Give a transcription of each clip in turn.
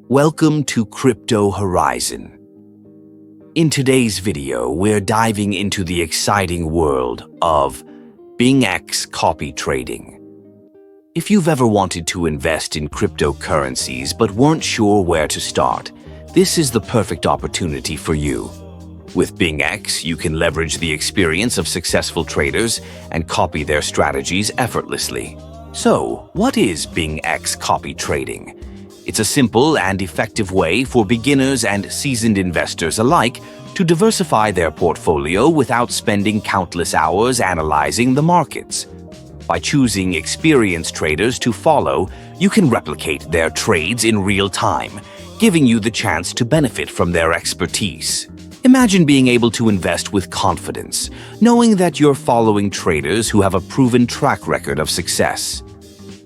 Welcome to Crypto Horizon. In today's video, we're diving into the exciting world of BingX copy trading. If you've ever wanted to invest in cryptocurrencies but weren't sure where to start, this is the perfect opportunity for you. With BingX, you can leverage the experience of successful traders and copy their strategies effortlessly. So, what is BingX copy trading? It's a simple and effective way for beginners and seasoned investors alike to diversify their portfolio without spending countless hours analyzing the markets. By choosing experienced traders to follow, you can replicate their trades in real time, giving you the chance to benefit from their expertise. Imagine being able to invest with confidence, knowing that you're following traders who have a proven track record of success.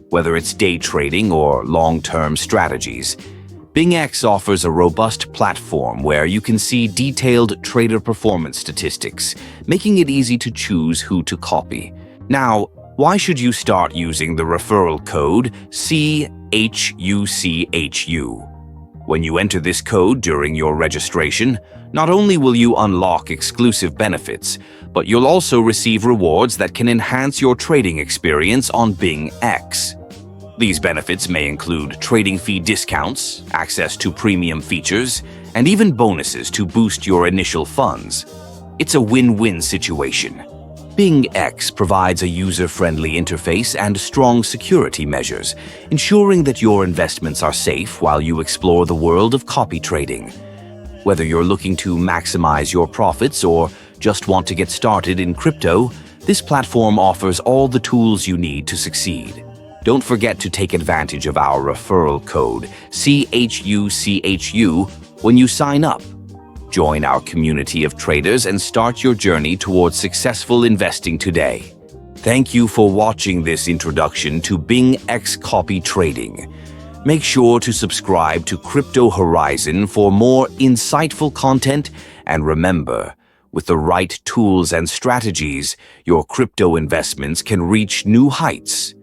Whether it's day trading or long-term strategies, BingX offers a robust platform where you can see detailed trader performance statistics, making it easy to choose who to copy. Now, why should you start using the referral code CHUCHU? When you enter this code during your registration, not only will you unlock exclusive benefits, but you'll also receive rewards that can enhance your trading experience on BingX. These benefits may include trading fee discounts, access to premium features, and even bonuses to boost your initial funds. It's a win-win situation. BingX provides a user-friendly interface and strong security measures, ensuring that your investments are safe while you explore the world of copy trading. Whether you're looking to maximize your profits or just want to get started in crypto, this platform offers all the tools you need to succeed. Don't forget to take advantage of our referral code, CHUCHU, when you sign up. Join our community of traders and start your journey towards successful investing today. Thank you for watching this introduction to BingX copy trading. Make sure to subscribe to Crypto Horizon for more insightful content, and remember, with the right tools and strategies, your crypto investments can reach new heights.